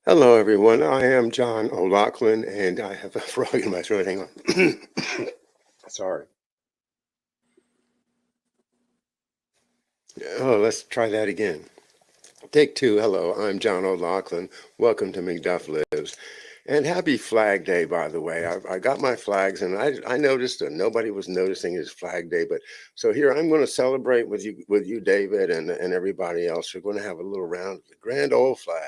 Hello, everyone. I am John O'Loughlin, and I have a frog in my throat. Hang on. Sorry. Oh, let's try that again. Take two. Hello, I'm John O'Loughlin. Welcome to McDuff Lives. And happy Flag Day, by the way. I got my flags, and I noticed that nobody was noticing it's Flag Day. But so here I'm going to celebrate with you, David, and everybody else. We're going to have a little round of the grand old flag.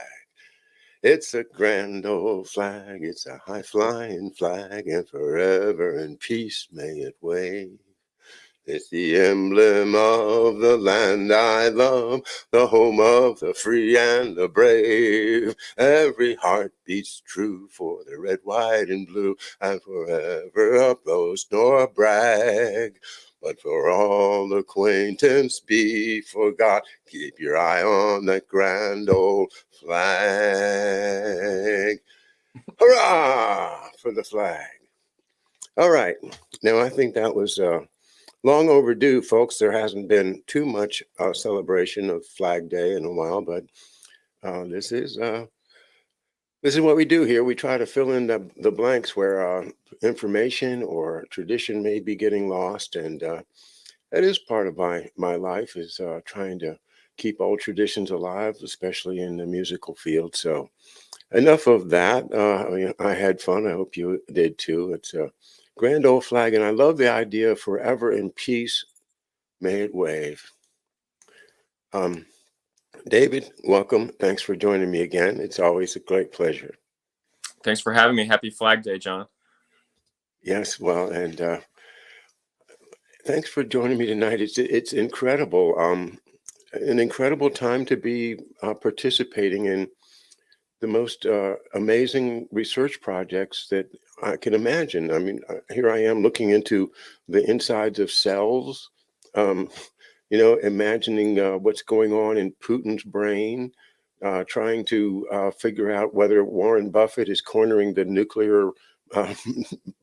It's a grand old flag, it's a high flying flag, and forever in peace may it wave. It's the emblem of the land I love, the home of the free and the brave. Every heart beats true for the red, white, and blue, and forever up boast nor brag. But for all acquaintance be forgot, keep your eye on that grand old flag. Hurrah for the flag. All right. Now, I think that was long overdue, folks. There hasn't been too much celebration of Flag Day in a while, but uh, this is uh, this is what we do here. We try to fill in the blanks where information or tradition may be getting lost, and that is part of my life is trying to keep old traditions alive, especially in the musical field. So enough of that. I had fun. I hope you did too. It's a grand old flag, and I love the idea of forever in peace may it wave. Um, David, welcome. Thanks for joining me again. It's always a great pleasure. Thanks for having me. Happy Flag Day, John. Yes, well, and thanks for joining me tonight. It's incredible. An incredible time to be participating in the most amazing research projects that I can imagine. I mean, here I am looking into the insides of cells, um, imagining what's going on in Putin's brain, trying to figure out whether Warren Buffett is cornering the nuclear uh,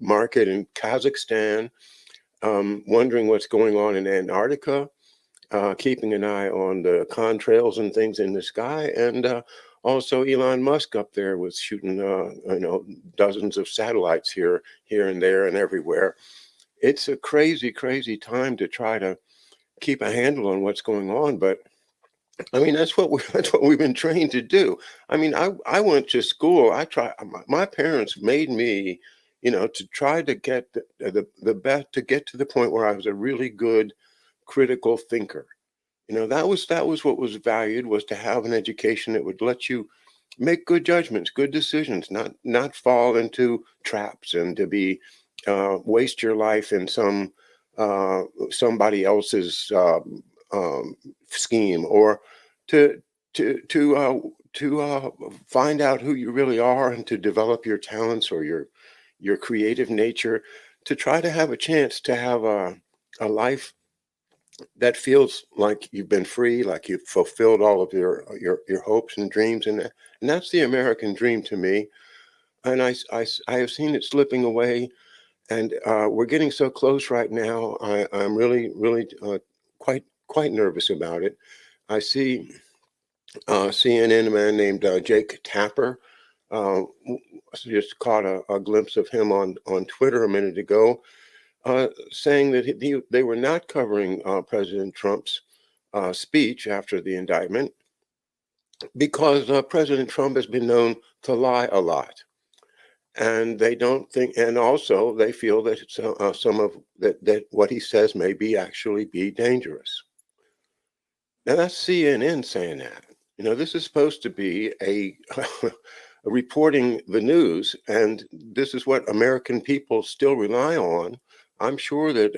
market in Kazakhstan, wondering what's going on in Antarctica, keeping an eye on the contrails and things in the sky, and also Elon Musk up there was shooting, dozens of satellites here and there, and everywhere. It's a crazy, crazy time to try to keep a handle on what's going on, but I mean that's what we've been trained to do. I mean, I went to school. My parents made me, to try to get the best to get to the point where I was a really good critical thinker. That was what was valued, was to have an education that would let you make good judgments, good decisions, not fall into traps and to be waste your life in somebody else's scheme, or to find out who you really are and to develop your talents or your creative nature, to try to have a chance to have a life that feels like you've been free, like you've fulfilled all of your hopes and dreams, and that's the American dream to me. And I have seen it slipping away, and we're getting so close right now. I'm really really quite nervous about it. I see CNN, a man named Jake Tapper. Just caught a glimpse of him on Twitter a minute ago, saying that they were not covering President Trump's speech after the indictment because President Trump has been known to lie a lot. And they don't think, and also they feel that some of that what he says may be actually be dangerous. Now that's CNN saying that. This is supposed to be a reporting the news, and this is what American people still rely on. I'm sure that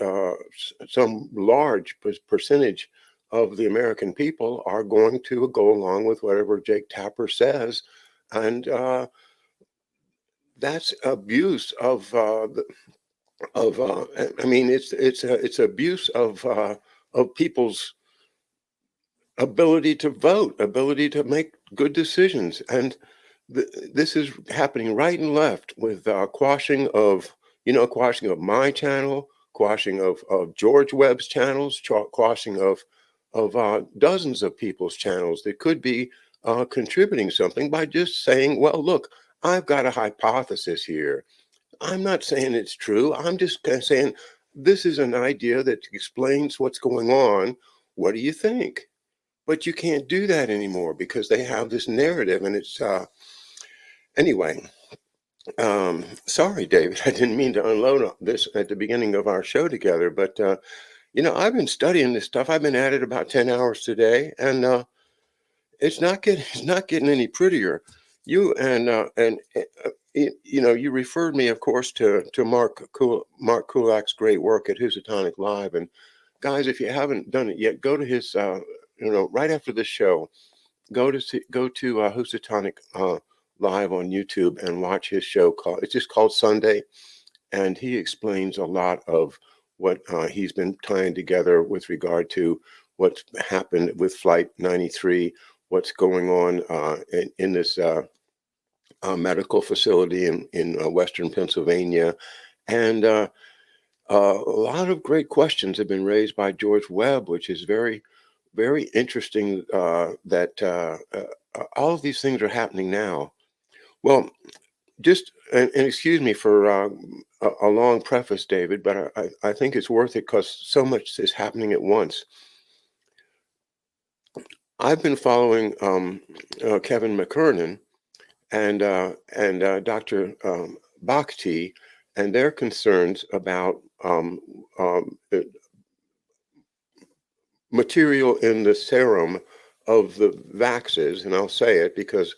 some large percentage of the American people are going to go along with whatever Jake Tapper says, and that's abuse of. I mean, it's abuse of people's ability to vote, ability to make good decisions, and this is happening right and left with quashing of my channel, quashing of George Webb's channels, quashing of dozens of people's channels that could be contributing something by just saying, well, look, I've got a hypothesis here. I'm not saying it's true. I'm just kind of saying this is an idea that explains what's going on. What do you think? But you can't do that anymore because they have this narrative, and it's anyway. Sorry, David, I didn't mean to unload this at the beginning of our show together, but I've been studying this stuff. I've been at it about 10 hours today, and it's not getting any prettier. You you referred me, of course, to Mark Kulak's great work at Housatonic Live. And guys, if you haven't done it yet, go to his right after this show, go to Housatonic Live on YouTube and watch his show it's just called Sunday, and he explains a lot of what he's been tying together with regard to what's happened with Flight 93, what's going on in this medical facility in Western Pennsylvania. And a lot of great questions have been raised by George Webb, which is very, very interesting that all of these things are happening now. Well, and excuse me for a long preface, David, but I think it's worth it because so much is happening at once. I've been following Kevin McKernan and Dr. Bhakti and their concerns about material in the serum of the vaxes, and I'll say it because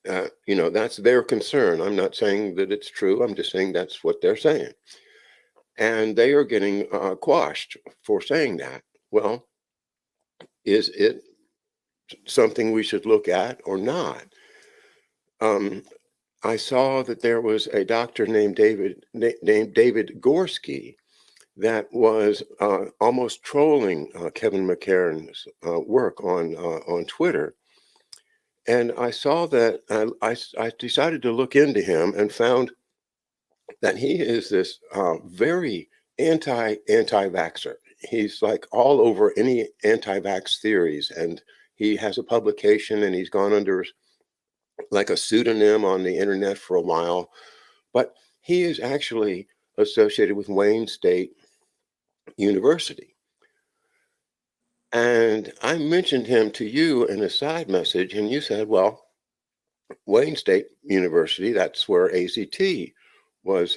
that's their concern. I'm not saying that it's true. I'm just saying that's what they're saying. And they are getting quashed for saying that. Well, is it something we should look at or not? I saw that there was a doctor named David Gorski that was almost trolling Kevin McCarran's work on Twitter. And I saw that I decided to look into him and found that he is this very anti-vaxxer. He's like all over any anti-vax theories, and he has a publication, and he's gone under like a pseudonym on the internet for a while. But he is actually associated with Wayne State University. And I mentioned him to you in a side message, and you said, well, Wayne State University, that's where AZT was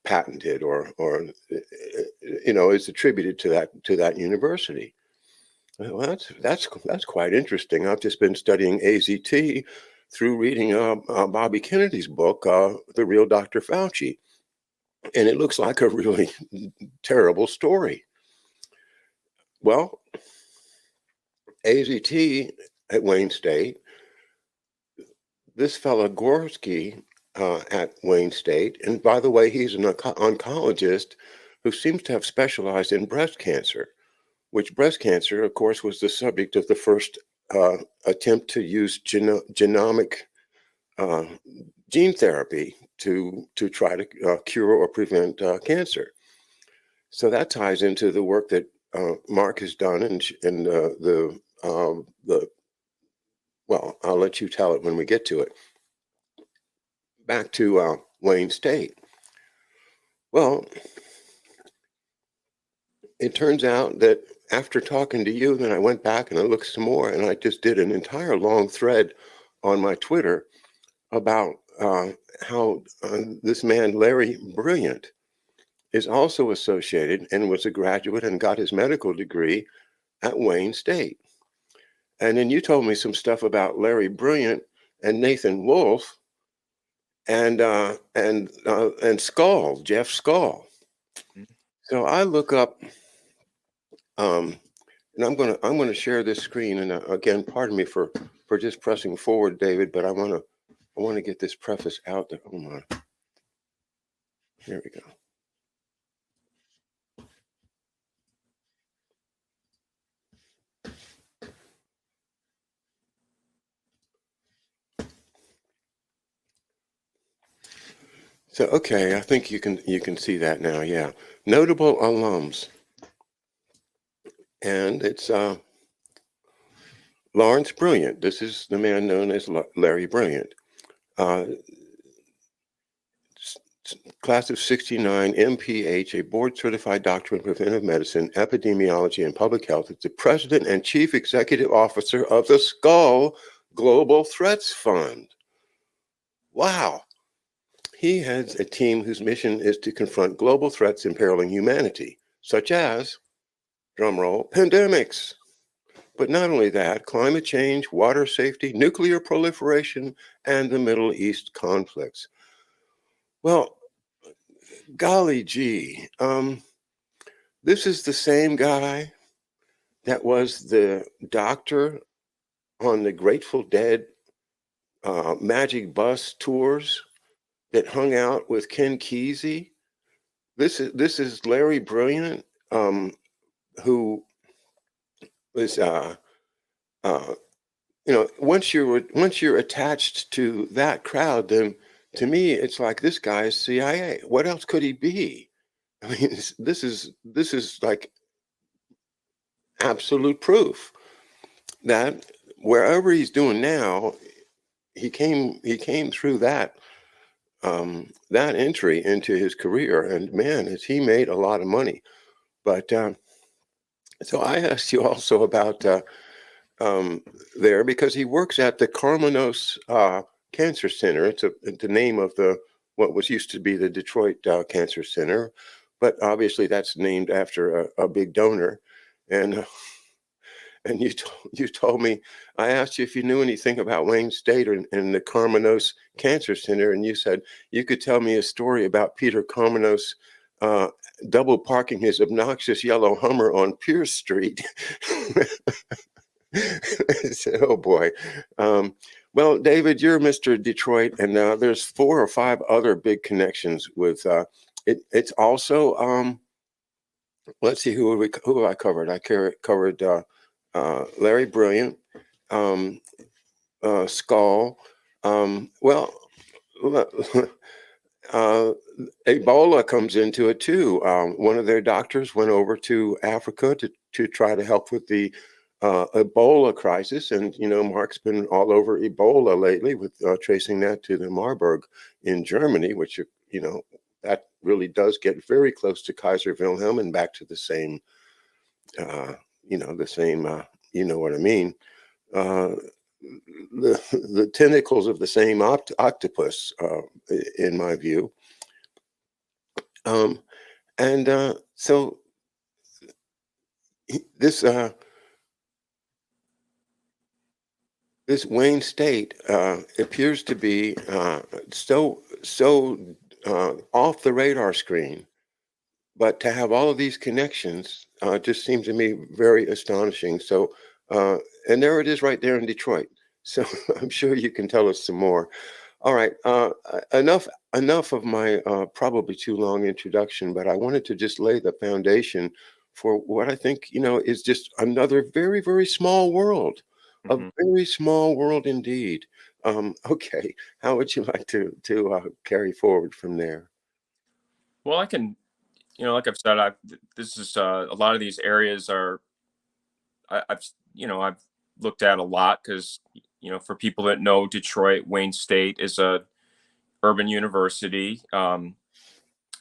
patented or is attributed to that university. Well, that's quite interesting. I've just been studying AZT through reading Bobby Kennedy's book, The Real Dr. Fauci, and it looks like a really terrible story. Well, AZT at Wayne State, this fellow Gorski at Wayne State, and by the way, he's an oncologist who seems to have specialized in breast cancer, which breast cancer, of course, was the subject of the first attempt to use genomic gene therapy to try to cure or prevent cancer. So that ties into the work that Mark has done in well, I'll let you tell it when we get to it. Back to Wayne State. Well, it turns out that after talking to you, then I went back and I looked some more, and I just did an entire long thread on my Twitter about how this man, Larry Brilliant, is also associated and was a graduate and got his medical degree at Wayne State. And then you told me some stuff about Larry Brilliant and Nathan Wolf and Skull, Jeff Skull. So I look up, and I'm gonna share this screen. And again, pardon me for just pressing forward, David, but I want to get this preface out there. Hold on. Here we go. So, okay, I think you can see that now. Yeah, notable alums, and it's Lawrence Brilliant. This is the man known as Larry Brilliant. Uh, Class of 69, MPH, a board-certified doctor in preventive medicine, epidemiology, and public health, is the president and chief executive officer of the Skull Global Threats Fund. Wow. He heads a team whose mission is to confront global threats imperiling humanity, such as, drumroll, pandemics. But not only that, climate change, water safety, nuclear proliferation, and the Middle East conflicts. Well, golly gee, this is the same guy that was the doctor on the Grateful Dead Magic Bus tours that hung out with Ken Kesey. This is Larry Brilliant, who was uh, once you're attached to that crowd, then to me it's like this guy is CIA. What else could he be? I mean, this is like absolute proof that wherever he's doing now, he came through that entry into his career, and man, has he made a lot of money. But so I asked you also about there because he works at the Carmenos Cancer Center. It's the name of the what was used to be the Detroit Cancer Center, but obviously that's named after a big donor. And and you told me, I asked you if you knew anything about Wayne State and the Carmenos Cancer Center, and you said you could tell me a story about Peter Carmenos uh, double parking his obnoxious yellow Hummer on Pierce Street. I said, oh boy. Well, David, you're Mr. Detroit, and there's 4 or 5 other big connections with it. It's also let's see who have I covered. I covered Larry Brilliant, um, Skull. Well, uh, Ebola comes into it too. One of their doctors went over to Africa to try to help with the Ebola crisis, and Mark's been all over Ebola lately with tracing that to the Marburg in Germany, which that really does get very close to Kaiser Wilhelm and back to the same, the same, you know what I mean. Uh, the tentacles of the same octopus, in my view. Um, and so this this Wayne State appears to be so off the radar screen, but to have all of these connections just seems to me very astonishing. So, and there it is right there in Detroit. So I'm sure you can tell us some more. All right, enough of my probably too long introduction, but I wanted to just lay the foundation for what I think is just another very, very small world, a Mhm. very small world indeed. Okay, how would you like to carry forward from there? Well, I can, like I've said, this is a lot of these areas are I've looked at a lot because for people that know Detroit, Wayne State is a urban university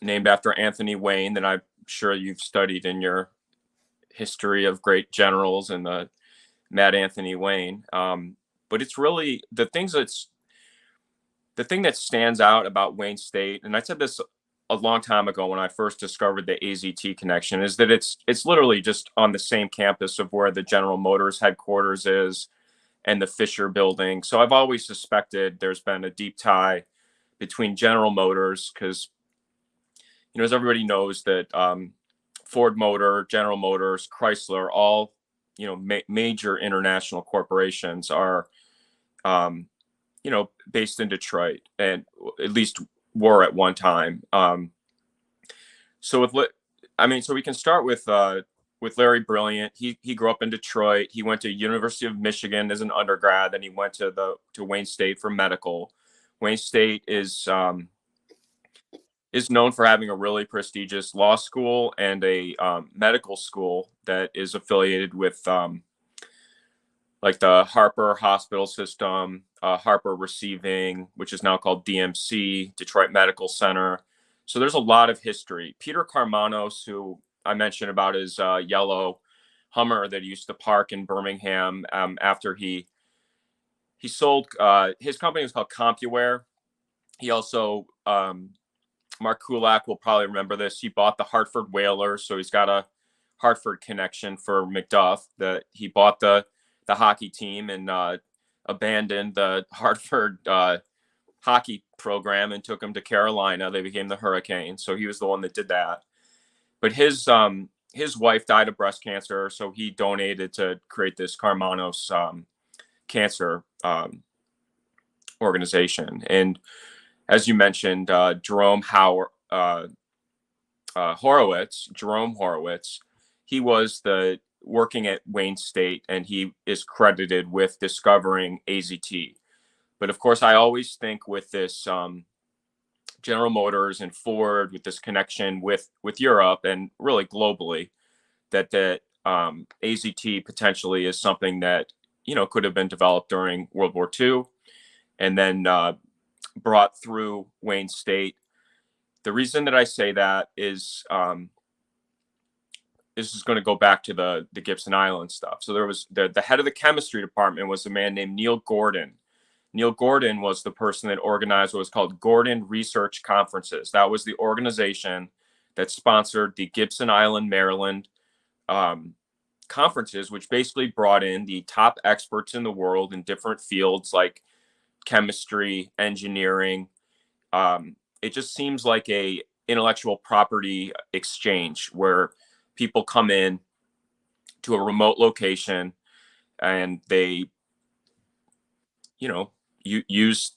named after Anthony Wayne that I'm sure you've studied in your history of great generals and the Mad Anthony Wayne. But it's really the thing that stands out about Wayne State, and I said this a long time ago when I first discovered the AZT connection, is that it's literally just on the same campus of where the General Motors headquarters is and the Fisher building. So I've always suspected there's been a deep tie between General Motors because as everybody knows that Ford Motor, General Motors, Chrysler, all major international corporations are um, based in Detroit, and at least were at one time. So so we can start with Larry Brilliant. He grew up in Detroit. He went to University of Michigan as an undergrad, then he went to Wayne State for medical. Wayne State is known for having a really prestigious law school and a medical school that is affiliated with like the Harper Hospital System, Harper Receiving, which is now called DMC, Detroit Medical Center. So there's a lot of history. Peter Karmanos, who I mentioned about his yellow Hummer that he used to park in Birmingham, after he sold, his company was called CompuWare. He also, Mark Kulak will probably remember this. He bought the Hartford Whalers, so he's got a Hartford connection for McDuff. That he bought the hockey team and abandoned the Hartford hockey program and took them to Carolina. They became the Hurricanes. So he was the one that did that. But his wife died of breast cancer, so he donated to create this Karmanos cancer organization. And as you mentioned, Jerome Horowitz, he was working at Wayne State, and he is credited with discovering AZT. But of course, I always think with this General Motors and Ford, with this connection with Europe and really globally, that AZT potentially is something that could have been developed during World War II, and then brought through Wayne State. The reason that I say that is this is going to go back to the Gibson Island stuff. So there was the head of the chemistry department was a man named Neil Gordon. Neil Gordon was the person that organized what was called Gordon Research Conferences. That was the organization that sponsored the Gibson Island, Maryland conferences, which basically brought in the top experts in the world in different fields like chemistry, engineering. It just seems like a intellectual property exchange where people come in to a remote location and they, use,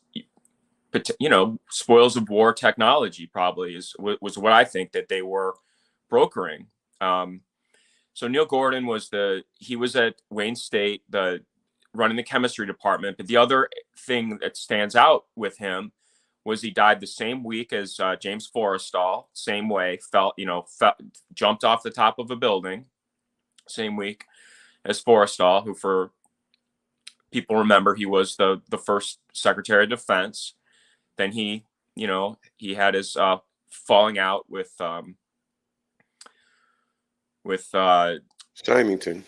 spoils of war technology probably was what I think that they were brokering. So Neil Gordon was he was at Wayne State, running the chemistry department. But the other thing that stands out with him was he died the same week as James Forrestal, same way, jumped off the top of a building, same week as Forrestal, who, for people remember, he was the first Secretary of Defense. Then he had his falling out with Symington.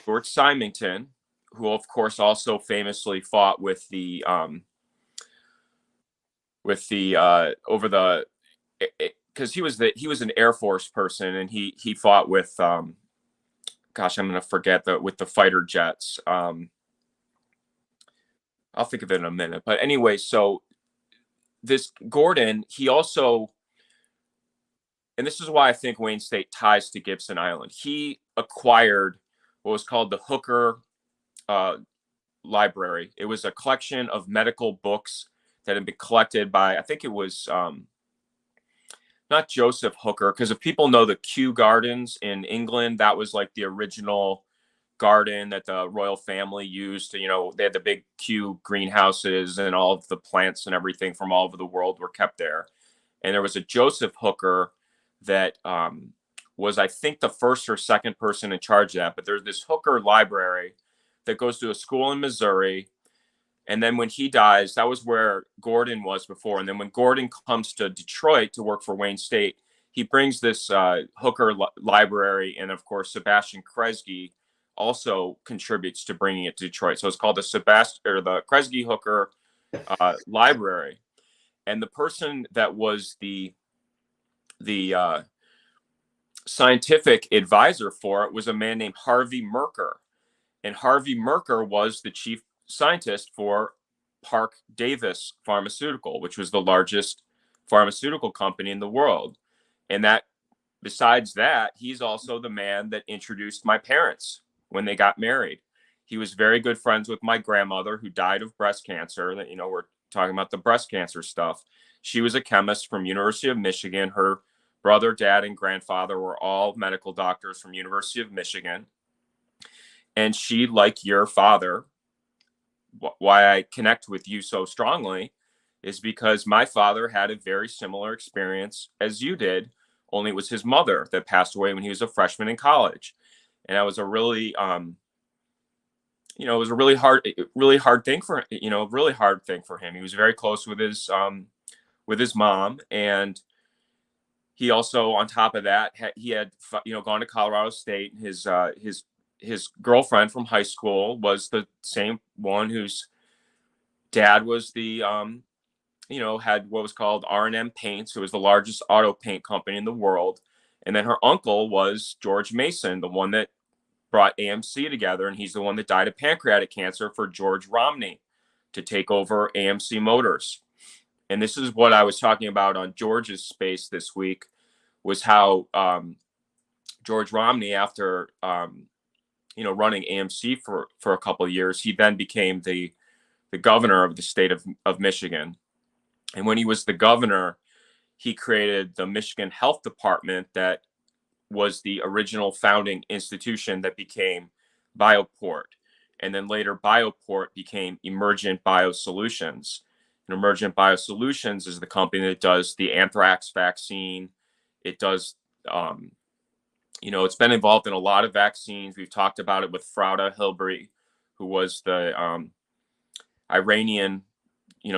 George Symington, who of course also famously fought with the over the, because he was an Air Force person, and he fought with gosh, I'm gonna forget with the fighter jets. I'll think of it in a minute. But anyway, so this Gordon, he also, and this is why I think Wayne State ties to Gibson Island. He acquired what was called the Hooker Library. It was a collection of medical books that had been collected by, I think it was not Joseph Hooker, because if people know the Kew Gardens in England, that was like the original garden that the royal family used to, they had the big Kew greenhouses, and all of the plants and everything from all over the world were kept there. And there was a Joseph Hooker that was, I think, the first or second person in charge of that. But there's this Hooker Library that goes to a school in Missouri. And then when he dies, that was where Gordon was before. And then when Gordon comes to Detroit to work for Wayne State, he brings this Hooker Library. And of course, Sebastian Kresge also contributes to bringing it to Detroit. So it's called the Kresge Hooker Library. And the person that was the scientific advisor for it was a man named Harvey Merker. And Harvey Merker was the chief scientist for Park Davis Pharmaceutical, which was the largest pharmaceutical company in the world. And that, besides that, he's also the man that introduced my parents when they got married. He was very good friends with my grandmother, who died of breast cancer. That, we're talking about the breast cancer stuff. She was a chemist from University of Michigan. Her brother, dad, and grandfather were all medical doctors from University of Michigan. And she, like your father, why I connect with you so strongly is because my father had a very similar experience as you did, only it was his mother that passed away when he was a freshman in college. And that was a really it was a really hard thing for him. He was very close with his mom, and he also, on top of that, he had gone to Colorado State. His girlfriend from high school was the same one whose dad was the had what was called R&M Paints. It was the largest auto paint company in the world. And then her uncle was George Mason, the one that brought AMC together, and he's the one that died of pancreatic cancer for George Romney to take over AMC Motors. And this is what I was talking about on George's space this week, was how George Romney, after running AMC for a couple of years, he then became the governor of the state of Michigan. And when he was the governor, he created the Michigan Health Department that was the original founding institution that became Bioport. And then later Bioport became Emergent Biosolutions. And Emergent Biosolutions is the company that does the anthrax vaccine. It does, it's been involved in a lot of vaccines. We've talked about it with Frauda Hilbery, who was the Iranian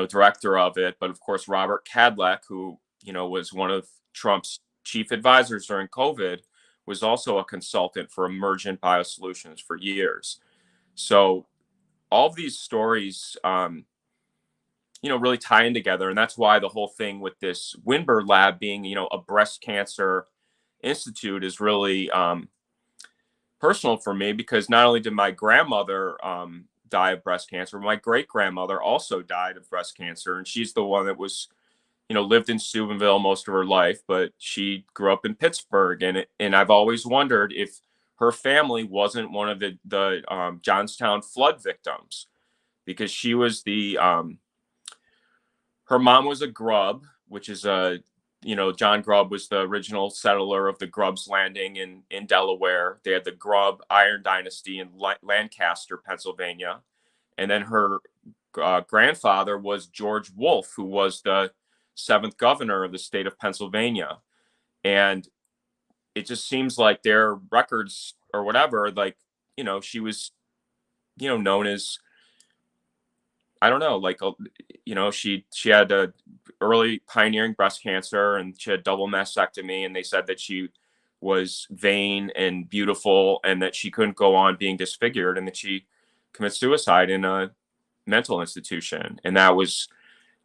director of it, but of course Robert Kadlec, who was one of Trump's chief advisors during COVID, was also a consultant for Emergent Biosolutions for years. So all of these stories really tie in together, and that's why the whole thing with this Winber lab being a breast cancer institute is really personal for me, because not only did my grandmother die of breast cancer, my great grandmother also died of breast cancer, and she's the one that was lived in Steubenville most of her life, but she grew up in Pittsburgh, and I've always wondered if her family wasn't one of the Johnstown flood victims, because she was her mom was a Grubb, which is John Grubb was the original settler of the Grubb's Landing in Delaware. They had the Grubb Iron Dynasty in Lancaster, Pennsylvania. And then her grandfather was George Wolfe, who was the 7th governor of the state of Pennsylvania. And it just seems like their records or whatever, she was, known as, I don't know, she had a early pioneering breast cancer, and she had double mastectomy, and they said that she was vain and beautiful, and that she couldn't go on being disfigured, and that she committed suicide in a mental institution. And that was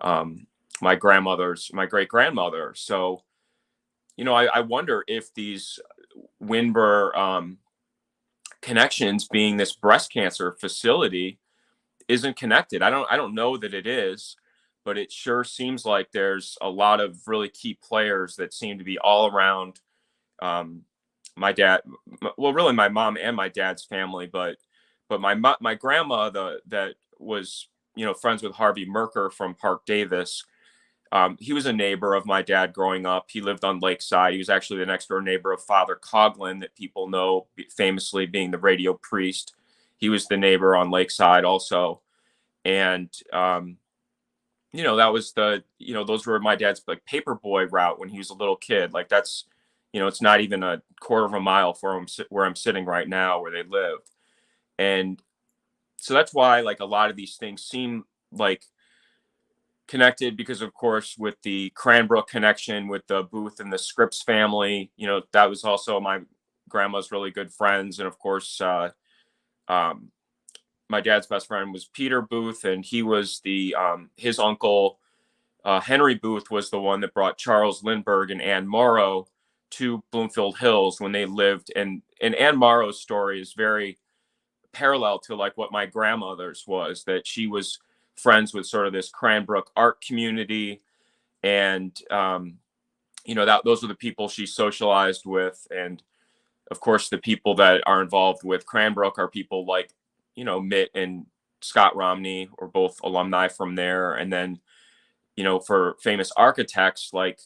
my great grandmother. So I wonder if these Winber connections, being this breast cancer facility, isn't connected. I don't know that it is, but it sure seems like there's a lot of really key players that seem to be all around my dad. Well, really my mom and my dad's family, but my grandma, that was friends with Harvey Merker from Park Davis. He was a neighbor of my dad growing up. He lived on Lakeside. He was actually the next door neighbor of Father Coughlin, that people know famously being the radio priest. He was the neighbor on Lakeside also. And, that was those were my dad's paperboy route when he was a little kid. That's, it's not even a quarter of a mile from where I'm sitting right now, where they lived. And so that's why a lot of these things seem connected, because of course with the Cranbrook connection with the Booth and the Scripps family, that was also my grandma's really good friends. And of course, my dad's best friend was Peter Booth, and he was his uncle, Henry Booth, was the one that brought Charles Lindbergh and Ann Morrow to Bloomfield Hills when they lived. And Ann Morrow's story is very parallel to what my grandmother's was, that she was friends with sort of this Cranbrook art community. And, those are the people she socialized with. And of course, the people that are involved with Cranbrook are people like, Mitt and Scott Romney were both alumni from there. And then, for famous architects like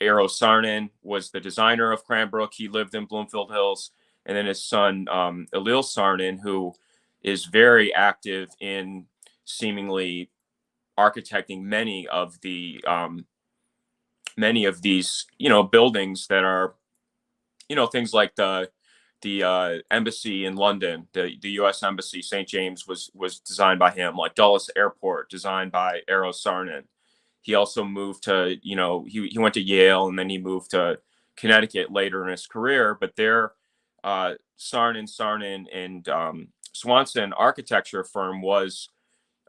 Eero Saarinen was the designer of Cranbrook. He lived in Bloomfield Hills. And then his son, Elil Saarinen, who is very active in seemingly architecting many of these, buildings that are, things like the the embassy in London, the U.S. embassy, St. James, was designed by him. Like Dulles Airport, designed by Eero Saarinen. He also moved to, he went to Yale, and then he moved to Connecticut later in his career. But their Saarinen and Swanson architecture firm was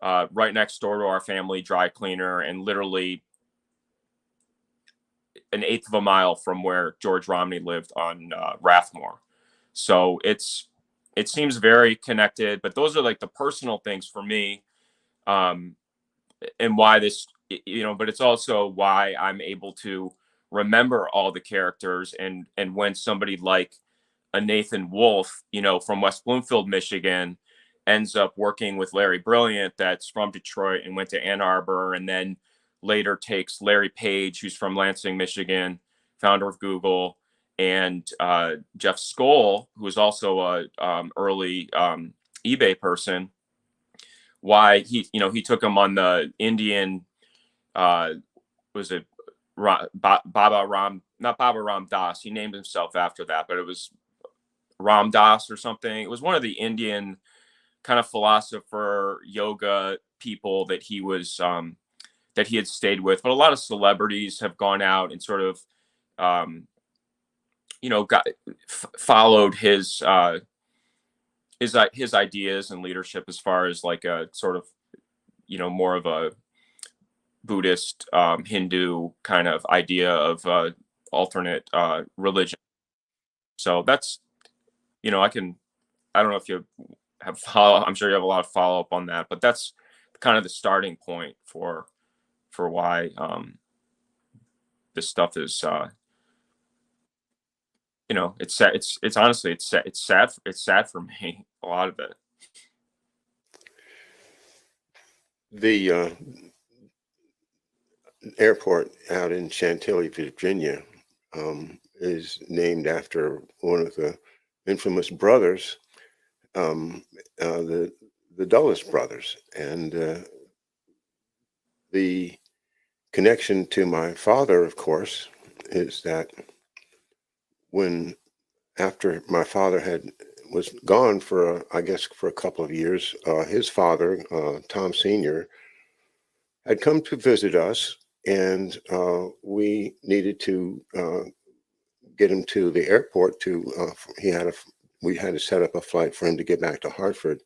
right next door to our family dry cleaner, and literally an eighth of a mile from where George Romney lived on Rathmore. So it seems very connected, but those are like the personal things for me, and why this, but it's also why I'm able to remember all the characters. And when somebody like a Nathan Wolf, from West Bloomfield, Michigan, ends up working with Larry Brilliant, that's from Detroit and went to Ann Arbor, and then later takes Larry Page, who's from Lansing, Michigan, founder of Google, and Jeff Skoll, who was also a early eBay person. Why he took him on the Indian, was it Baba Ram, not Baba Ram Das. He named himself after that, but it was Ram Das or something. It was one of the Indian kind of philosopher yoga people that he was that he had stayed with. But a lot of celebrities have gone out and sort of followed his ideas and leadership, as far as like a sort of more of a Buddhist, Hindu kind of idea of alternate religion. So that's, I don't know if you have I'm sure you have a lot of follow up on that, but that's kind of the starting point for why this stuff is, it's sad. It's honestly, it's sad. It's sad for me, a lot of it. The airport out in Chantilly, Virginia, is named after one of the infamous brothers, the Dulles brothers, and the connection to my father, of course, is that after my father was gone for a couple of years, his father, Tom Sr., had come to visit us, and we needed to get him to the airport. We had to set up a flight for him to get back to Hartford,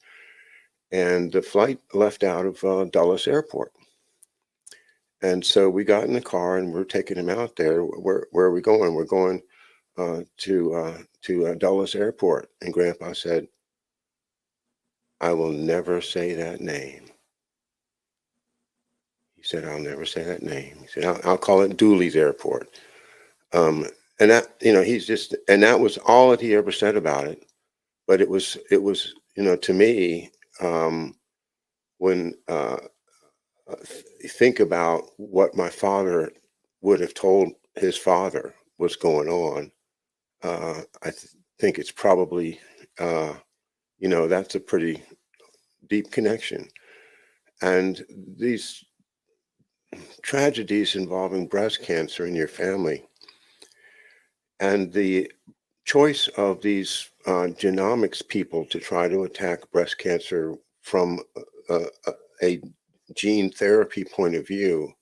and the flight left out of Dulles Airport. And so we got in the car and we're taking him out there. Where are we going? We're going to Dulles Airport. And Grandpa said, "I will never say that name." He said, "I'll never say that name." He said, I'll call it Dooley's Airport." And that, and that was all that he ever said about it. But it was, to me, when think about what my father would have told his father was going on, I think it's probably, that's a pretty deep connection. And these tragedies involving breast cancer in your family, and the choice of these genomics people to try to attack breast cancer from a gene therapy point of view,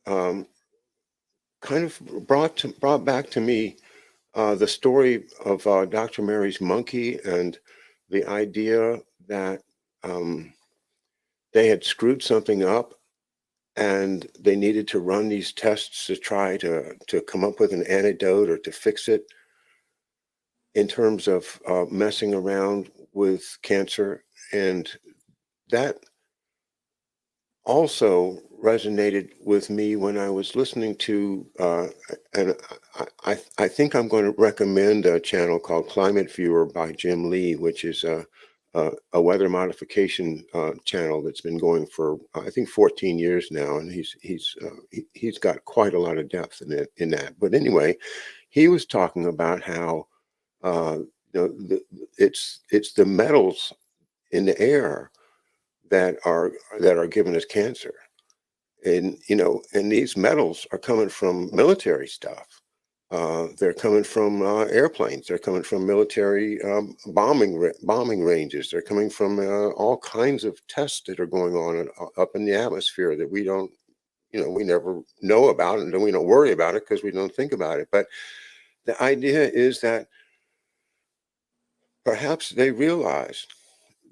kind of brought back to me the story of Dr. Mary's monkey, and the idea that they had screwed something up and they needed to run these tests to try to come up with an antidote or to fix it, in terms of messing around with cancer. And that also resonated with me when I was listening to, and I think I'm going to recommend a channel called Climate Viewer by Jim Lee, which is a weather modification channel that's been going for, I think, 14 years now, and he's got quite a lot of depth in that. But anyway, he was talking about how it's the metals in the air that are giving us cancer, and and these metals are coming from military stuff, They're coming from airplanes. They're coming from military bombing ranges. They're coming from all kinds of tests that are going on up in the atmosphere that we don't, we never know about, and we don't worry about it because we don't think about it. But the idea is that perhaps they realized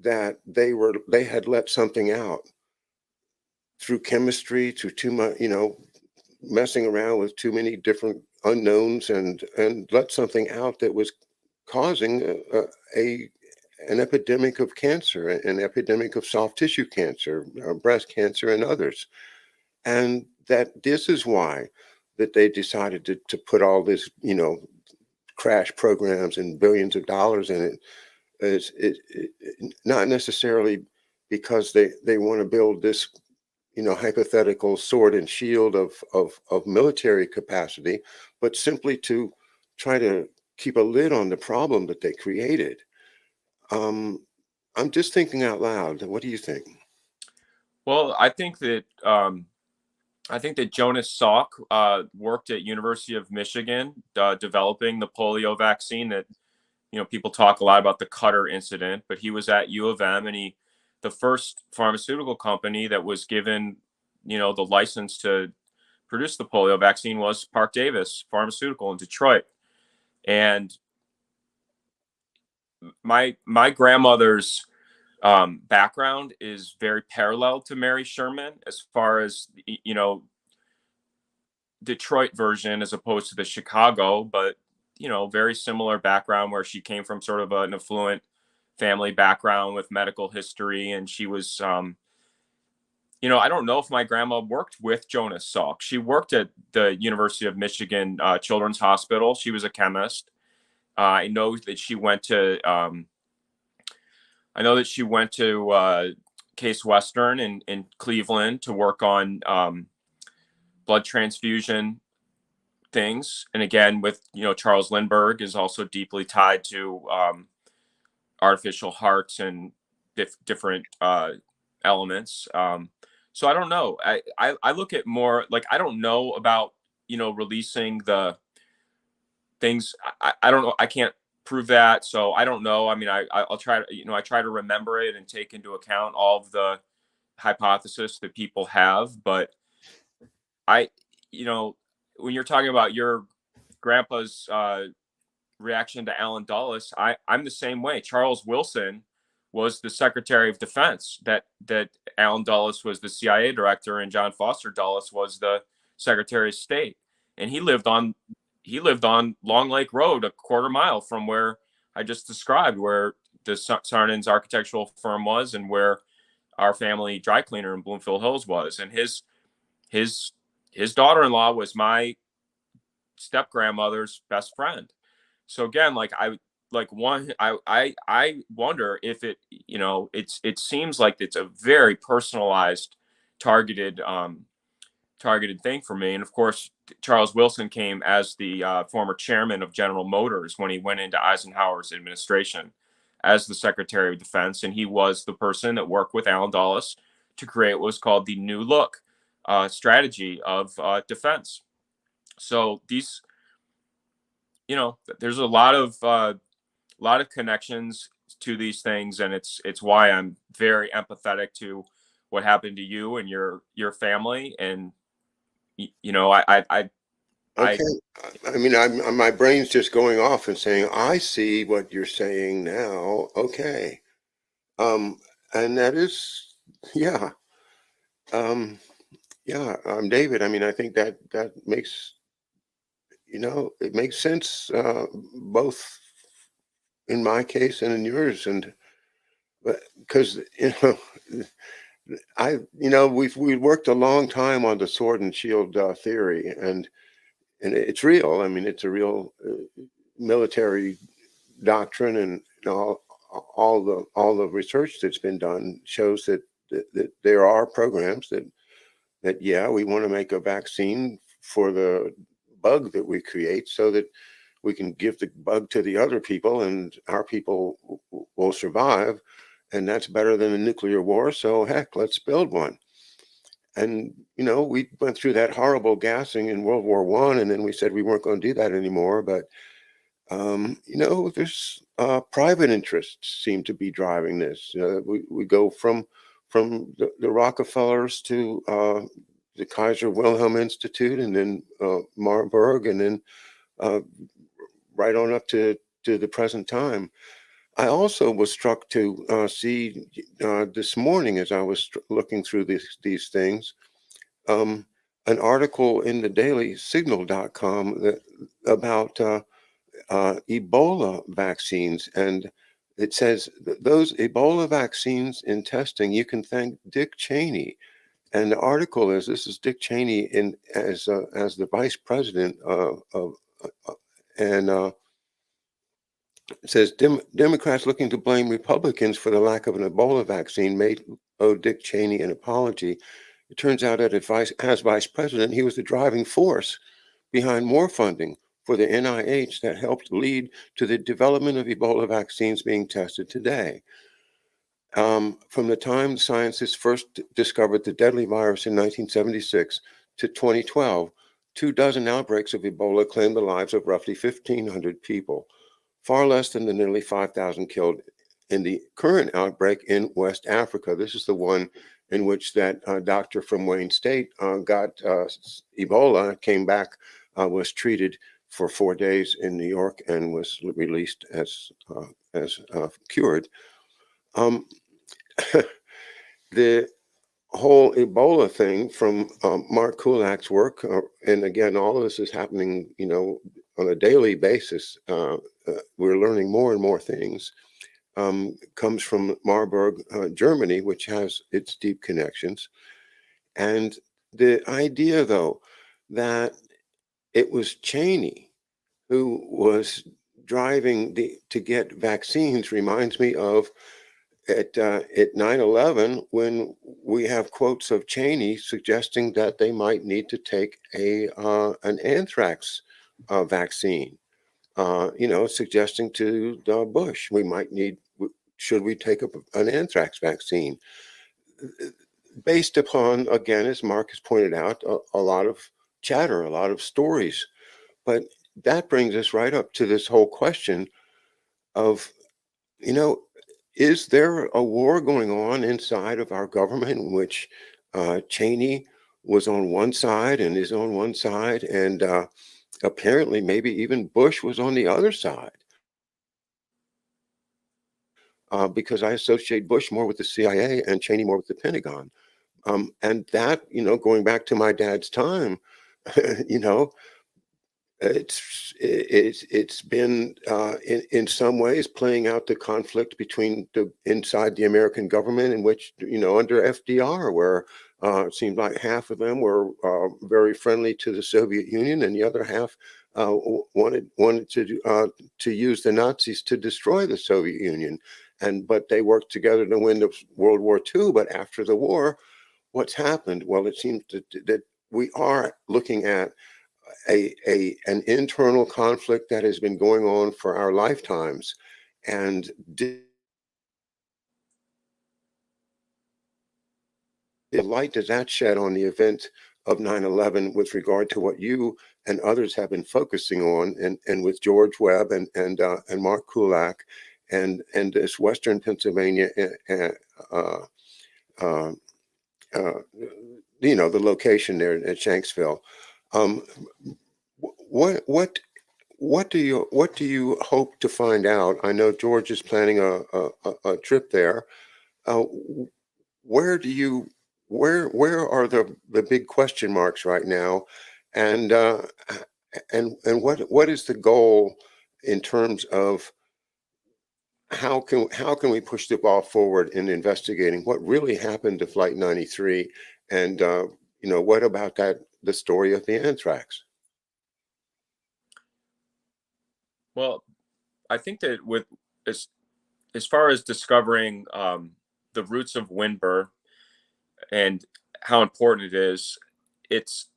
that they had let something out through chemistry, through too much, messing around with too many different unknowns, and let something out that was causing an epidemic of cancer, an epidemic of soft tissue cancer, breast cancer, and others. And that this is why that they decided to put all this, crash programs and billions of dollars in it. Not necessarily because they want to build this, hypothetical sword and shield of military capacity, but simply to try to keep a lid on the problem that they created. Um, I'm just thinking out loud. What do you think? Well, I think that Jonas Salk worked at University of Michigan developing the polio vaccine. That people talk a lot about the Cutter incident, but he was at U of M, and the first pharmaceutical company that was given the license to produce the polio vaccine was Park Davis Pharmaceutical in Detroit. And my grandmother's background is very parallel to Mary Sherman as far as Detroit version as opposed to the Chicago, but very similar background where she came from sort of an affluent family background with medical history, and she was I don't know if my grandma worked with Jonas Salk. She worked at the University of Michigan Children's Hospital. She was a chemist. I know that she went to Case Western in Cleveland to work on blood transfusion things. And again, with Charles Lindbergh is also deeply tied to artificial hearts and different elements. So I don't know. I look at more like I don't know about releasing the things. I don't know. I can't prove that. So I don't know. I mean, I'll try to I try to remember it and take into account all of the hypothesis that people have. But I when you're talking about your grandpa's reaction to Allen Dulles, I'm the same way. Charles Wilson was the Secretary of Defense. That Allen Dulles was the CIA director, and John Foster Dulles was the Secretary of State. And he lived on Long Lake Road, a quarter mile from where I just described, where the Sarnen's architectural firm was, and where our family dry cleaner in Bloomfield Hills was. And his daughter-in-law was my step grandmother's best friend. So again, I wonder if it seems like it's a very personalized, targeted thing for me. And of course, Charles Wilson came as the former chairman of General Motors when he went into Eisenhower's administration as the Secretary of Defense, and he was the person that worked with Allen Dulles to create what was called the New Look strategy of defense. So these, there's a lot of connections to these things, and it's why I'm very empathetic to what happened to you and your family. And Okay. I mean, my brain's just going off and saying, I see what you're saying now. Okay. And that is, yeah. Yeah, David. I mean, I think that makes, it makes sense, both in my case and in yours. And because, we worked a long time on the sword and shield theory, and it's real. I mean, it's a real military doctrine, and all the research that's been done shows that there are programs that yeah, we want to make a vaccine for the bug that we create so that we can give the bug to the other people and our people will survive, and that's better than a nuclear war. So heck, let's build one. And we went through that horrible gassing in World War I, and then we said we weren't going to do that anymore. But there's private interests seem to be driving this. We go from the Rockefellers to the Kaiser Wilhelm Institute, and then Marburg, and then uh, right on up to the present time. I also was struck to see this morning, as I was looking through these things, um, an article in the Daily Signal.com about Ebola vaccines. And it says those Ebola vaccines in testing, you can thank Dick Cheney. And the article is, this is Dick Cheney as the vice president of and it says Democrats looking to blame Republicans for the lack of an Ebola vaccine made Dick Cheney an apology. It turns out that as vice president, he was the driving force behind more funding for the NIH that helped lead to the development of Ebola vaccines being tested today. From the time scientists first discovered the deadly virus in 1976 to 2012, 24 outbreaks of Ebola claimed the lives of roughly 1,500 people, far less than the nearly 5,000 killed in the current outbreak in West Africa. This is the one in which that doctor from Wayne State got Ebola, came back, was treated for 4 days in New York, and was released as cured. Um, the whole Ebola thing from Mark Kulak's work, and again, all of this is happening, on a daily basis. We're learning more and more things. Comes from Marburg, Germany, which has its deep connections. And the idea, though, that it was Cheney who was driving to get vaccines reminds me of at 9/11, when we have quotes of Cheney suggesting that they might need to take an anthrax vaccine. Suggesting to Bush, should we take up an anthrax vaccine? Based upon, again, as Mark has pointed out, a lot of chatter, a lot of stories. But that brings us right up to this whole question of, you know, is there a war going on inside of our government in which Cheney was on one side and is on one side, and apparently maybe even Bush was on the other side? Because I associate Bush more with the CIA and Cheney more with the Pentagon. And that, going back to my dad's time, you know, it's been in some ways playing out the conflict between inside the American government, in which, under FDR, where it seemed like half of them were very friendly to the Soviet Union, and the other half wanted to use the Nazis to destroy the Soviet Union. But they worked together to win the World War II. But after the war, what's happened? Well, it seems that we are looking at an internal conflict that has been going on for our lifetimes. And the light does that shed on the event of 9/11 with regard to what you and others have been focusing on, and with George Webb and Mark Kulak, and this Western Pennsylvania, uh, uh, uh, the location there at Shanksville. Um, what do you hope to find out? I know George is planning a trip there. Uh, where do you where are the big question marks right now, and what is the goal in terms of how can we push the ball forward in investigating what really happened to Flight 93, and what about the story of the anthrax? Well, I think that as as far as discovering the roots of Winburn and how important it is, it's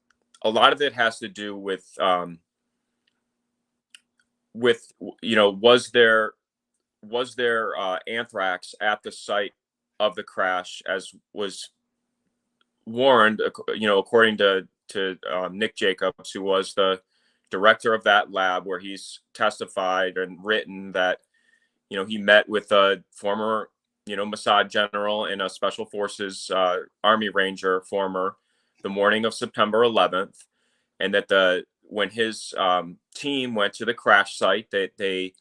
a lot of it has to do with was there anthrax at the site of the crash, as was warned, according to Nick Jacobs, who was the director of that lab, where he's testified and written that, he met with a former, Mossad general and a Special Forces Army Ranger former the morning of September 11th, and that when his team went to the crash site, they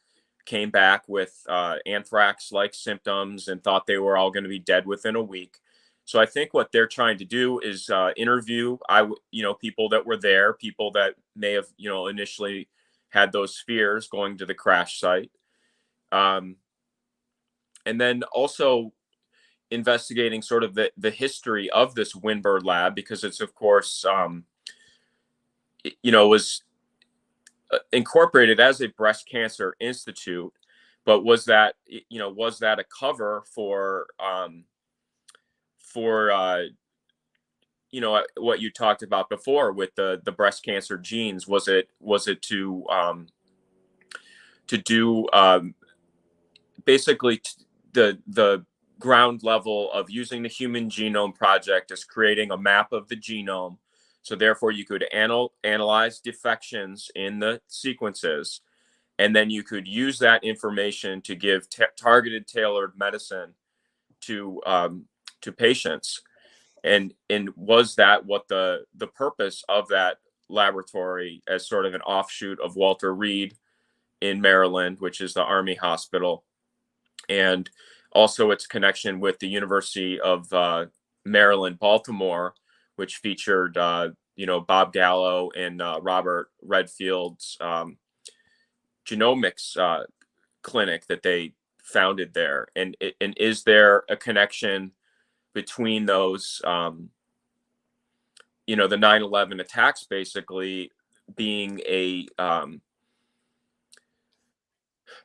came back with anthrax-like symptoms and thought they were all going to be dead within a week. So I think what they're trying to do is interview, people that were there, people that may have, initially had those fears going to the crash site. And then also investigating sort of the history of this Winbird lab, because it's, of course, was incorporated as a breast cancer institute, but was that a cover for what you talked about before with the breast cancer genes? Was it to do basically the ground level of using the Human Genome Project as creating a map of the genome, so therefore you could analyze defections in the sequences, and then you could use that information to give targeted, tailored medicine to patients. And was that what the purpose of that laboratory, as sort of an offshoot of Walter Reed in Maryland, which is the Army hospital, and also its connection with the University of Maryland, Baltimore, which featured Bob Gallo and Robert Redfield's genomics clinic that they founded there. And is there a connection between those, the 9/11 attacks basically being a,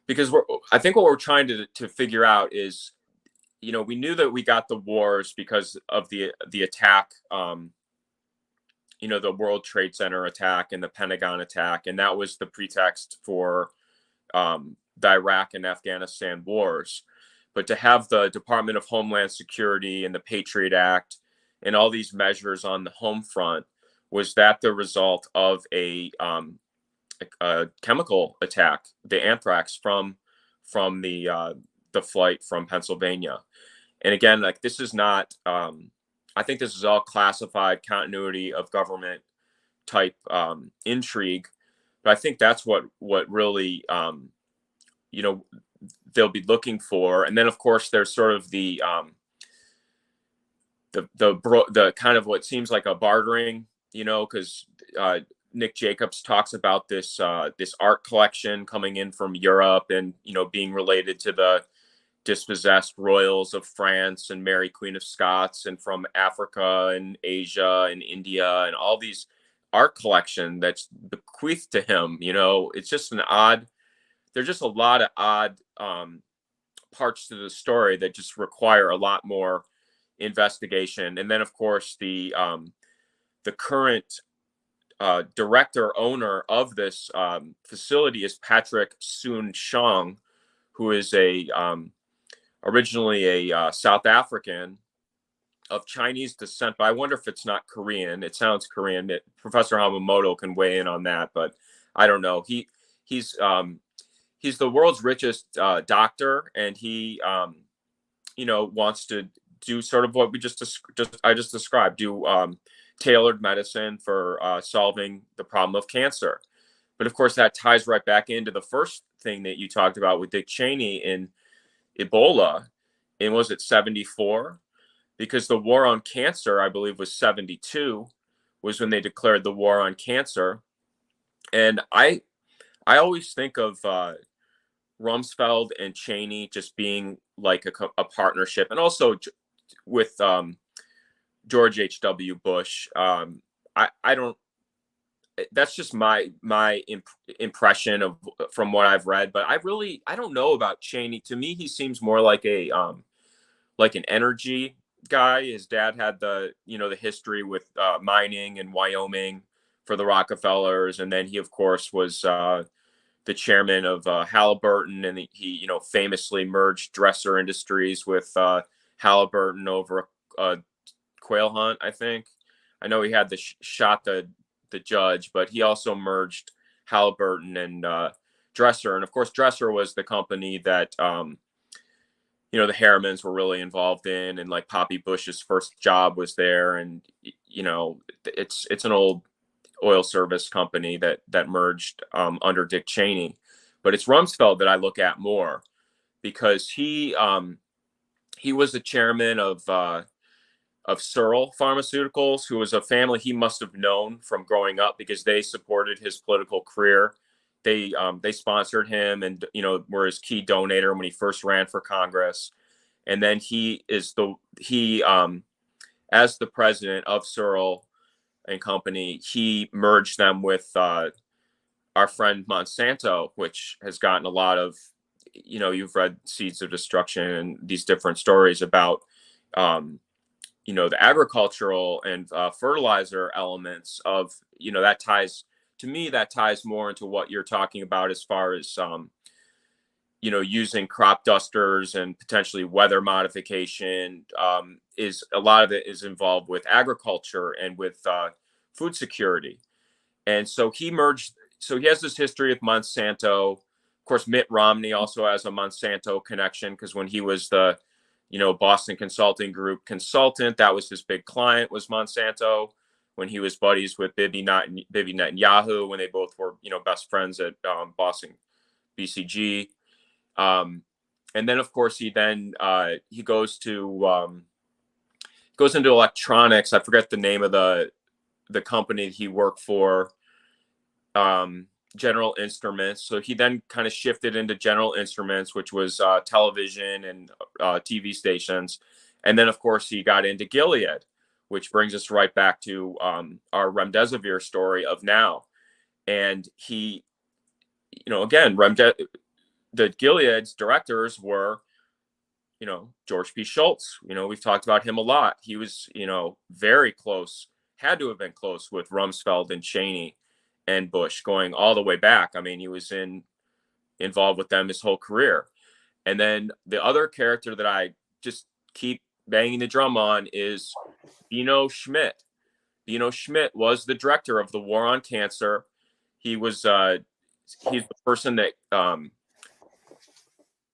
because I think what we're trying to figure out is, we knew that we got the wars because of the attack, the World Trade Center attack and the Pentagon attack, and that was the pretext for the Iraq and Afghanistan wars. But to have the Department of Homeland Security and the Patriot Act and all these measures on the home front, was that the result of a chemical attack, the anthrax from the flight from Pennsylvania? And again, like, this is not, I think this is all classified continuity of government type intrigue, but I think that's what really, they'll be looking for. And then, of course, there's sort of the kind of what seems like a bartering, because Nick Jacobs talks about this art collection coming in from Europe, and being related to the dispossessed royals of France and Mary Queen of Scots, and from Africa and Asia and India, and all these art collection that's bequeathed to him. It's just there's just a lot of odd parts to the story that just require a lot more investigation. And then, of course, the current director owner of this facility is Patrick Soon-Shiong, who is originally a South African of Chinese descent, but I wonder if it's not Korean. It sounds Korean. Professor Hamamoto can weigh in on that, but I don't know. He's the world's richest doctor, and he wants to do sort of what I just described, do tailored medicine for solving the problem of cancer. But of course, that ties right back into the first thing that you talked about with Dick Cheney in Ebola. And was it 74? Because the war on cancer, I believe, was 72, was when they declared the war on cancer. And I always think of Rumsfeld and Cheney just being like a partnership, and also with George H.W. Bush. I don't. That's just my impression from what I've read, but I don't know about Cheney. To me, he seems more like an energy guy. His dad had the history with mining in Wyoming for the Rockefellers, and then he, of course, was the chairman of Halliburton, and he famously merged Dresser Industries with Halliburton over a quail hunt, I think. I know he had shot the judge, but he also merged Halliburton and Dresser. And of course, Dresser was the company that the Harrimans were really involved in, and like Poppy Bush's first job was there. And it's an old oil service company that merged under Dick Cheney. But it's Rumsfeld that I look at more, because he was the chairman of Searle Pharmaceuticals, who was a family he must have known from growing up, because they supported his political career. They sponsored him, and were his key donator when he first ran for Congress. And then he as the president of Searle and Company, he merged them with our friend Monsanto, which has gotten a lot of, you've read Seeds of Destruction and these different stories about the agricultural and fertilizer elements of, that ties more into what you're talking about as far as using crop dusters and potentially weather modification. Is a lot of it is involved with agriculture and with food security. And so he has this history with Monsanto. Of course, Mitt Romney also has a Monsanto connection, because when he was the Boston Consulting Group consultant, that was his big client, was Monsanto, when he was buddies with Bibi Netanyahu, when they both were best friends at Boston BCG. And then of course he goes into electronics. I forget the name of the company that he worked for, General Instruments. So he then kind of shifted into General Instruments, which was television and TV stations. And then of course he got into Gilead, which brings us right back to our remdesivir story of now. And he, again, the Gilead's directors were, George P. Schultz. We've talked about him a lot. He was, very close, had to have been close with Rumsfeld and Cheney and Bush, going all the way back. I mean, he was involved with them his whole career. And then the other character that I just keep banging the drum on is Bino Schmidt. Bino Schmidt was the director of the War on Cancer. He was he's the person that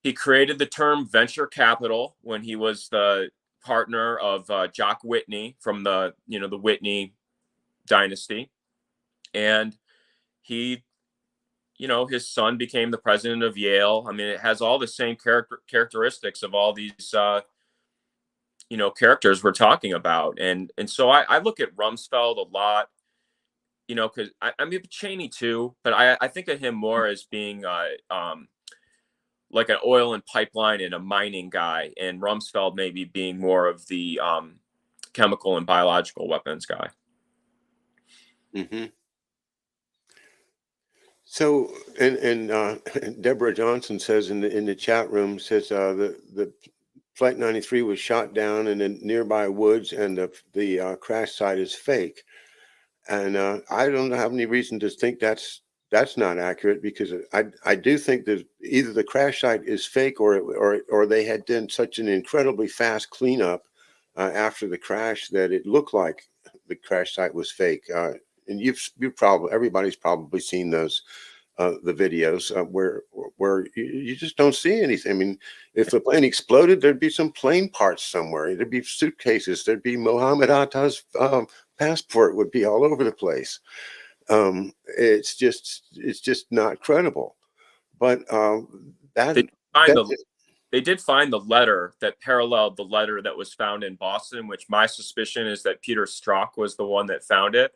he created the term venture capital when he was the partner of Jock Whitney from the the Whitney dynasty. And he, his son became the president of Yale. I mean, it has all the same characteristics of all these, characters we're talking about. And so I look at Rumsfeld a lot, because I mean, Cheney too, but I think of him more as being like an oil and pipeline and a mining guy, and Rumsfeld maybe being more of the chemical and biological weapons guy. Mm-hmm. So, and Deborah Johnson says in the chat room, says the Flight 93 was shot down in the nearby woods, and the crash site is fake. And I don't have any reason to think that's not accurate, because I do think that either the crash site is fake, or they had done such an incredibly fast cleanup after the crash that it looked like the crash site was fake. And everybody's probably seen those the videos where you just don't see anything. I mean, if the plane exploded, there'd be some plane parts somewhere. There'd be suitcases. There'd be Mohammed Atta's passport would be all over the place. It's just not credible. But they did find the letter that paralleled the letter that was found in Boston, which my suspicion is that Peter Strzok was the one that found it,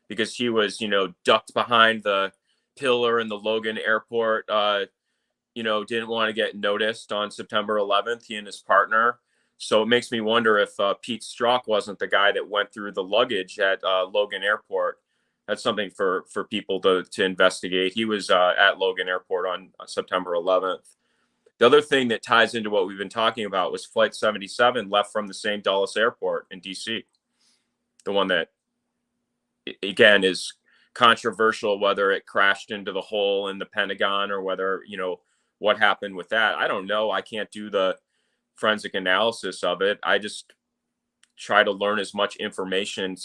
because he was, ducked behind the pillar in the Logan airport, didn't want to get noticed on September 11th, he and his partner. So it makes me wonder if Pete Strzok wasn't the guy that went through the luggage at Logan airport. That's something for people to investigate. He was at Logan airport on September 11th. The other thing that ties into what we've been talking about was Flight 77 left from the same Dulles airport in DC. The one that, again, is controversial, whether it crashed into the hole in the Pentagon or whether, what happened with that. I don't know. I can't do the forensic analysis of it. I just, try to learn as much information,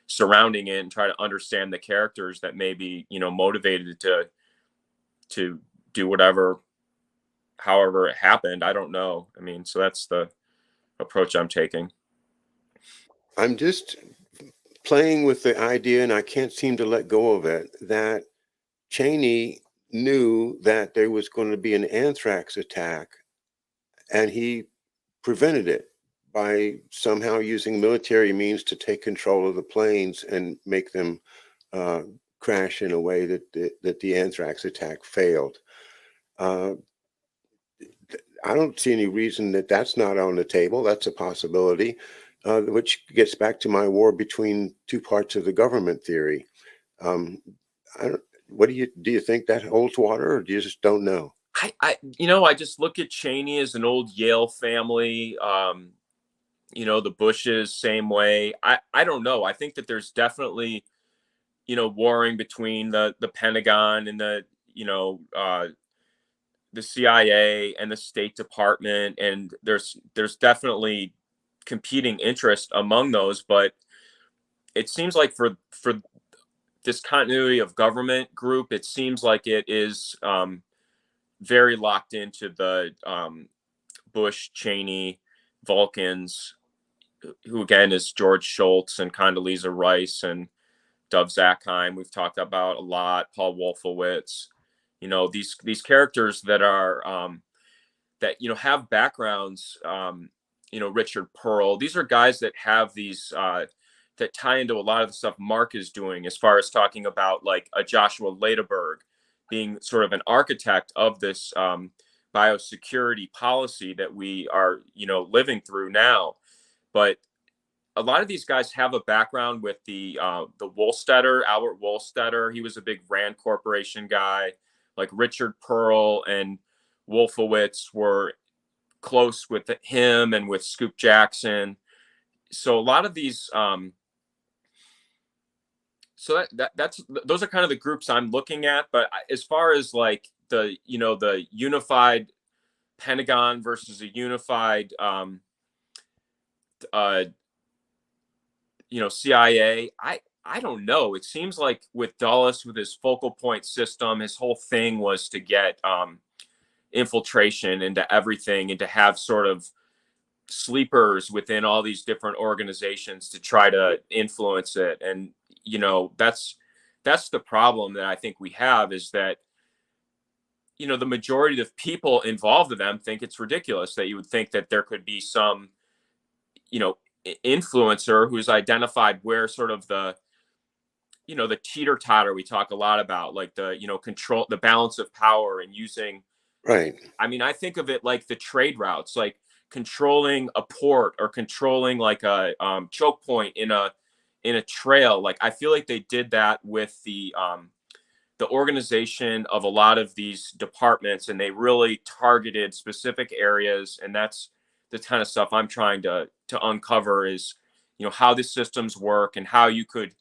surrounding it, and try to understand the characters that may be, motivated to do whatever, however it happened. I don't know. I mean, so that's the approach I'm taking. I'm just playing with the idea, and I can't seem to let go of it, that Cheney knew that there was going to be an anthrax attack, and he prevented it by somehow using military means to take control of the planes and make them uh, crash in a way that the anthrax attack failed. Uh, I don't see any reason that that's not on the table. That's a possibility, which gets back to my war between two parts of the government theory. Um, I don't, what do you think that holds water, or do you just don't know? I just look at Cheney as an old Yale family. The Bushes, same way. I don't know. I think that there's definitely, warring between the Pentagon and the CIA and the State Department, and there's definitely competing interest among those. But it seems like for this continuity of government group, it seems like it is very locked into the Bush, Cheney, Vulcans, who again is George Shultz and Condoleezza Rice and Dov Zakheim. We've talked about a lot. Paul Wolfowitz. These characters that are that have backgrounds. Richard Pearl. These are guys that have these that tie into a lot of the stuff Mark is doing, as far as talking about like a Joshua Lederberg being sort of an architect of this biosecurity policy that we are living through now. But a lot of these guys have a background with the Wolstetter, Albert Wolstetter. He was a big Rand Corporation guy. Like Richard Pearl and Wolfowitz were close with him and with Scoop Jackson. So a lot of these, so that's those are kind of the groups I'm looking at. But as far as like the unified Pentagon versus a unified uh, CIA, I don't know. It seems like with Dulles, with his focal point system, his whole thing was to get infiltration into everything and to have sort of sleepers within all these different organizations to try to influence it. And that's the problem that I think we have, is that the majority of people involved with them think it's ridiculous that you would think that there could be some influencer who's identified where sort of the the teeter-totter we talk a lot about, like the control, the balance of power, and using, Right. I mean, I think of it like the trade routes, like controlling a port or controlling like a choke point in a trail. Like I feel like they did that with the organization of a lot of these departments, and they really targeted specific areas. And that's the kind of stuff I'm trying to uncover, is how the systems work and how you could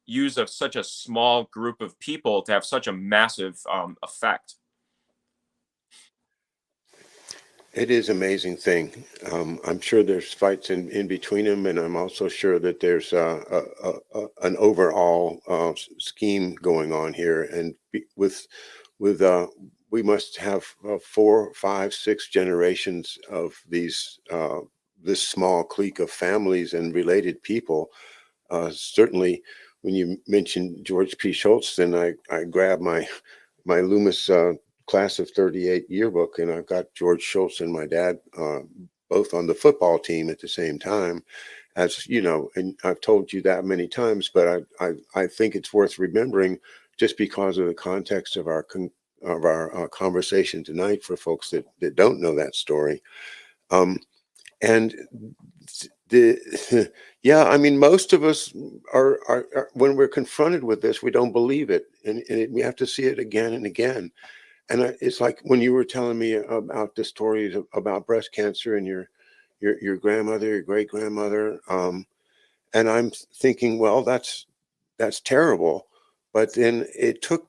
use such a small group of people to have such a massive effect. It is an amazing thing. I'm sure there's fights in between them, and I'm also sure that there's an overall scheme going on here. And with we must have 4, 5, 6 generations of this small clique of families and related people. Certainly, when you mentioned George P. Schultz, then I grabbed my Loomis class of 38 yearbook, and I've got George Schultz and my dad both on the football team at the same time. As you know, and I've told you that many times, but I think it's worth remembering, just because of the context of our conversation tonight, for folks that don't know that story. And the yeah, I mean, most of us are when we're confronted with this, we don't believe it, and we have to see it again and again. And it's like when you were telling me about the stories about breast cancer and your grandmother, your great grandmother, and I'm thinking, well, that's terrible. But then it took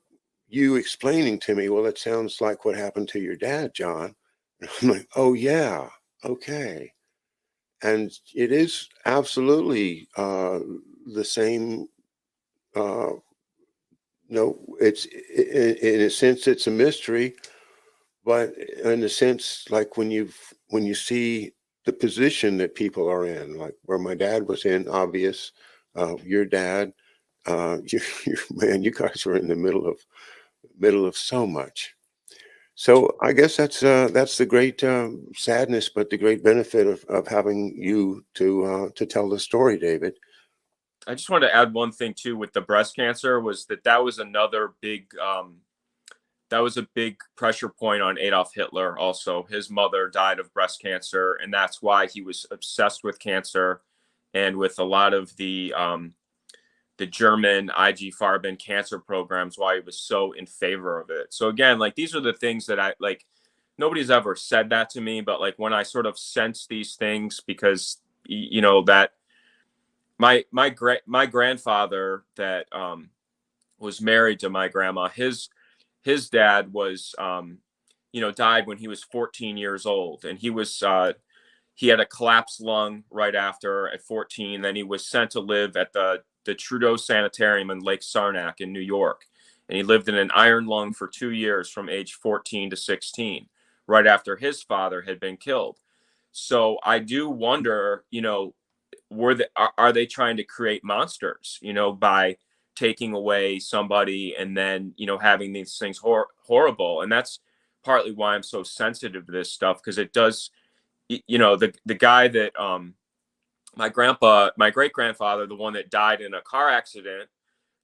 you explaining to me, well, it sounds like what happened to your dad, John. And I'm like, oh yeah, okay. and it is absolutely the same. Uh, no, in a sense, it's a mystery, but in a sense, like when you see the position that people are in, like where my dad was in, obvious, your dad, man, you guys were in the middle of so much. So I guess that's the great sadness, but the great benefit of having you to tell the story, David. I just wanted to add one thing too with the breast cancer was that was another big that was a big pressure point on Adolf Hitler. Also, his mother died of breast cancer, and that's why he was obsessed with cancer and with a lot of the German IG Farben cancer programs. Why he was so in favor of it. So again, like these are the things that I like. Nobody's ever said that to me, but like when I sort of sense these things, because you know that my grandfather that was married to my grandma, his dad was died when he was 14 years old, and he had a collapsed lung right after at 14. Then he was sent to live at the Trudeau Sanitarium in Lake Sarnac in New York, and he lived in an iron lung for 2 years from age 14 to 16, right after his father had been killed. So I do wonder, are they trying to create monsters, by taking away somebody and then, having these things horrible? And that's partly why I'm so sensitive to this stuff, because it does, the guy that my great grandfather, the one that died in a car accident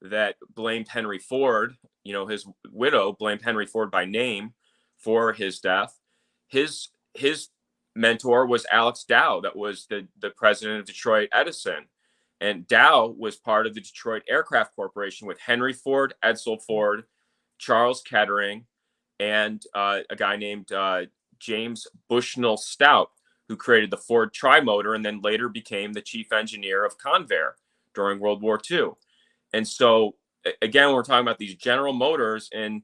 that blamed Henry Ford, his widow blamed Henry Ford by name for his death. His mentor was Alex Dow, that was the president of Detroit Edison. And Dow was part of the Detroit Aircraft Corporation with Henry Ford, Edsel Ford, Charles Kettering, and a guy named James Bushnell Stout, who created the Ford Trimotor and then later became the chief engineer of Convair during World War II. And so, again, when we're talking about these General Motors and,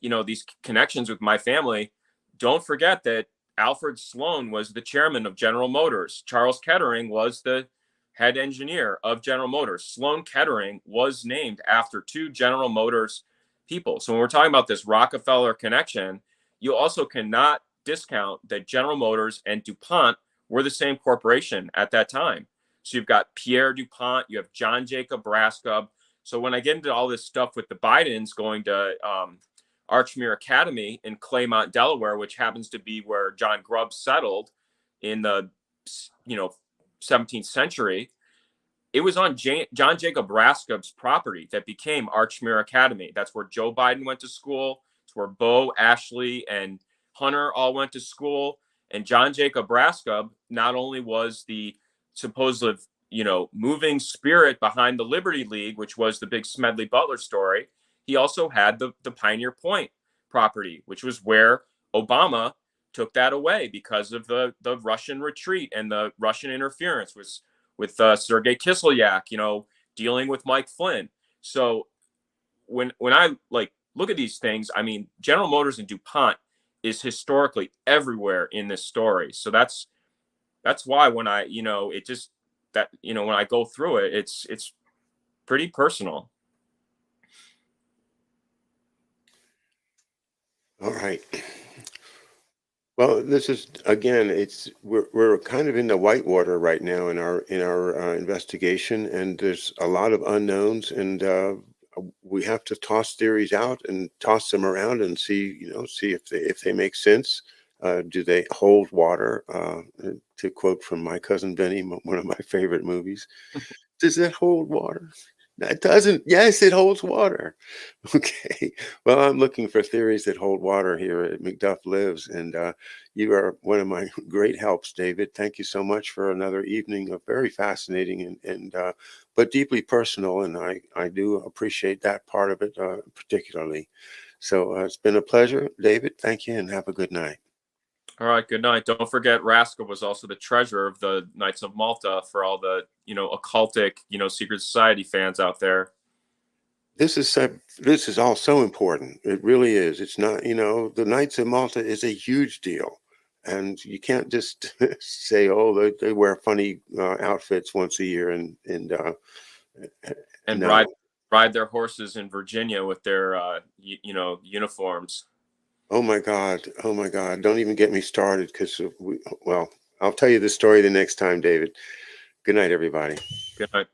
these connections with my family, don't forget that Alfred Sloan was the chairman of General Motors. Charles Kettering was the head engineer of General Motors. Sloan Kettering was named after two General Motors people. So when we're talking about this Rockefeller connection, you also cannot discount that General Motors and DuPont were the same corporation at that time. So you've got Pierre DuPont, you have John Jacob Brascub. So when I get into all this stuff with the Bidens going to Archmere Academy in Claymont, Delaware, which happens to be where John Grubb settled in the 17th century, it was on John Jacob Brascub's property that became Archmere Academy. That's where Joe Biden went to school. It's where Bo, Ashley, and Hunter all went to school. And John Jacob Brascub not only was the supposed, moving spirit behind the Liberty League, which was the big Smedley Butler story, he also had the Pioneer Point property, which was where Obama took that away because of the Russian retreat and the Russian interference with Sergei Kislyak, dealing with Mike Flynn. So when I look at these things, I mean, General Motors and DuPont is historically everywhere in this story. So that's why when I, when I go through it, it's pretty personal. All right. Well, this is again, we're kind of in the whitewater right now in our investigation, and there's a lot of unknowns, and we have to toss theories out and toss them around and see if they make sense. Do they hold water? To quote from My Cousin Benny, one of my favorite movies, does it hold water? That doesn't. Yes, it holds water. Okay. Well, I'm looking for theories that hold water here at McDuff Lives, and you are one of my great helps, David. Thank you so much for another evening of very fascinating and but deeply personal, and I do appreciate that part of it particularly. So it's been a pleasure, David. Thank you, and have a good night. All right, good night. Don't forget, Raska was also the treasurer of the Knights of Malta for all the, occultic, secret society fans out there. This is all so important. It really is. It's not, the Knights of Malta is a huge deal. and you can't just say, oh, they wear funny outfits once a year, And no. ride their horses in Virginia with their uniforms. Oh my God. Oh my God. Don't even get me started, because well, I'll tell you the story the next time, David. Good night, everybody. Good night.